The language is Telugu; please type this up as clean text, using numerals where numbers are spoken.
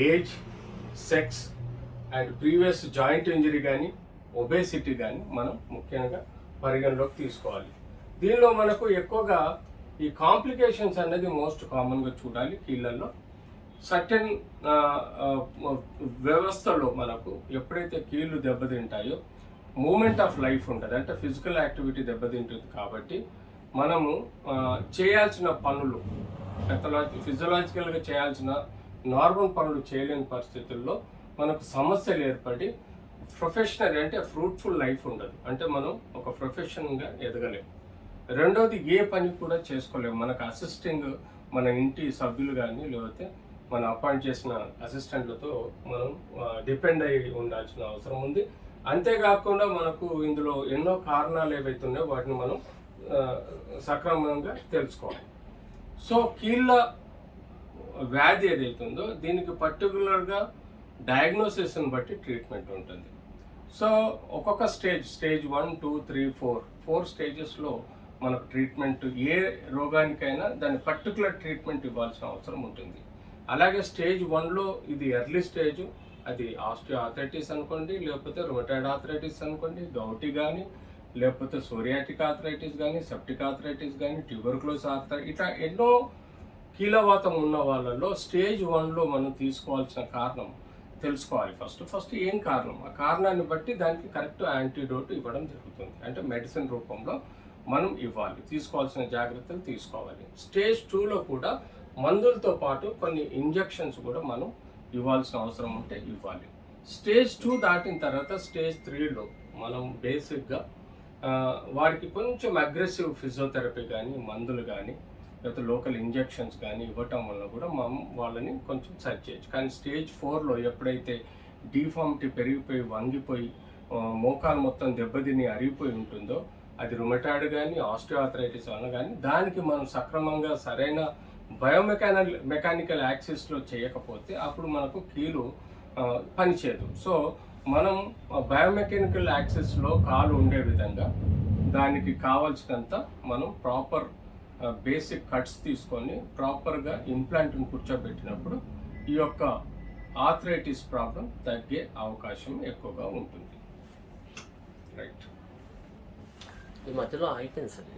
Age, sex and previous joint injury కానీ ఒబేసిటీ కానీ మనం ముఖ్యంగా పరిగణలోకి తీసుకోవాలి. దీనిలో మనకు ఎక్కువగా ఈ కాంప్లికేషన్స్ అనేది మోస్ట్ కామన్గా చూడాలి. కీళ్ళల్లో సర్టెన్ వ్యవస్థలో మనకు ఎప్పుడైతే కీళ్ళు దెబ్బతింటాయో మూమెంట్ ఆఫ్ లైఫ్ ఉంటుంది, అంటే ఫిజికల్ యాక్టివిటీ దెబ్బతింటుంది. కాబట్టి మనము చేయాల్సిన పనులు ఫిజియలాజికల్గా చేయాల్సిన నార్మల్ పనులు చేయలేని పరిస్థితుల్లో మనకు సమస్యలు ఏర్పడి ప్రొఫెషనల్ అంటే ఫ్రూట్ఫుల్ లైఫ్ ఉండదు, అంటే మనం ఒక ప్రొఫెషన్గా ఎదగలేము. రెండోది ఏ పని కూడా చేసుకోలేము. మనకు అసిస్టింగ్ మన ఇంటి సభ్యులు కానీ లేకపోతే మనం అపాయింట్ చేసిన అసిస్టెంట్లతో మనం డిపెండ్ అయి ఉండాల్సిన అవసరం ఉంది. అంతేకాకుండా మనకు ఇందులో ఎన్నో కారణాలు ఏవైతే ఉన్నాయో వాటిని మనం సక్రమంగా తెలుసుకోవాలి. సో కీళ్ళ వ్యాధి ఏదైతుందో దీనికి పర్టికులర్గా డయాగ్నోసిస్ని బట్టి ట్రీట్మెంట్ ఉంటుంది. సో ఒక్కొక్క స్టేజ్ 1, 2, 3, 4 స్టేజెస్లో మనకు ట్రీట్మెంట్ ఏ రోగానికైనా దాని పర్టికులర్ ట్రీట్మెంట్ ఇవ్వాల్సిన అవసరం ఉంటుంది. అలాగే స్టేజ్ 1లో ఇది ఎర్లీ స్టేజ్, అది ఆస్టియో ఆర్థరైటిస్ అనుకోండి, లేకపోతే రుమటాయిడ్ ఆర్థరైటిస్ అనుకోండి, గౌటి కానీ, లేకపోతే సోరియాటిక్ ఆర్థరైటిస్ కానీ, సెప్టిక్ ఆర్థరైటిస్ కానీ, ట్యూబర్క్లోసిస్ ఆర్థరైటిస్, ఇట్లా ఎన్నో కీలవాతం ఉన్న వాళ్ళలో స్టేజ్ 1లో మనం తీసుకోవాల్సిన కారణం తెలుసుకోవాలి. ఫస్ట్ ఏం కారణం, ఆ కారణాన్ని బట్టి దానికి కరెక్ట్ యాంటీడోట్ ఇవ్వడం జరుగుతుంది. అంటే మెడిసిన్ రూపంలో మనం ఇవ్వాలి, తీసుకోవాల్సిన జాగ్రత్తలు తీసుకోవాలి. స్టేజ్ 2లో కూడా మందులతో పాటు కొన్ని ఇంజెక్షన్స్ కూడా మనం ఇవ్వాల్సిన అవసరం ఉంటే ఇవ్వాలి. స్టేజ్ 2 దాటిన తర్వాత స్టేజ్ 3లో మనం బేసిక్గా వారికి కొంచెం అగ్రెసివ్ ఫిజియోథెరపీ కానీ, మందులు కానీ, లేకపోతే లోకల్ ఇంజెక్షన్స్ కానీ ఇవ్వటం వల్ల కూడా మనం వాళ్ళని కొంచెం సరి చేయొచ్చు. కానీ స్టేజ్ 4లో ఎప్పుడైతే డిఫార్మిటీ పెరిగిపోయి వంగిపోయి మోకాలు మొత్తం దెబ్బతిని అరిగిపోయి ఉంటుందో, అది రుమటాయిడ్ కానీ ఆస్టియో ఆర్థరైటిస్ వల్ల కానీ, దానికి మనం సక్రమంగా సరైన మెకానికల్ యాక్సిస్లో చేయకపోతే అప్పుడు మనకు కీలు పనిచేయదు. సో మనం బయోమెకానికల్ యాక్సిస్లో కాలు ఉండే విధంగా దానికి కావాల్సినంత మనం ప్రాపర్ బేసిక్ కట్స్ తీసుకొని ప్రాపర్గా ఇంప్లాంట్ని కూర్చోబెట్టినప్పుడు ఈ యొక్క ఆర్థరైటిస్ ప్రాబ్లం తగ్గే అవకాశం ఎక్కువగా ఉంటుంది. రైట్. ఈ మధ్యలో అయిపోయింది సార్.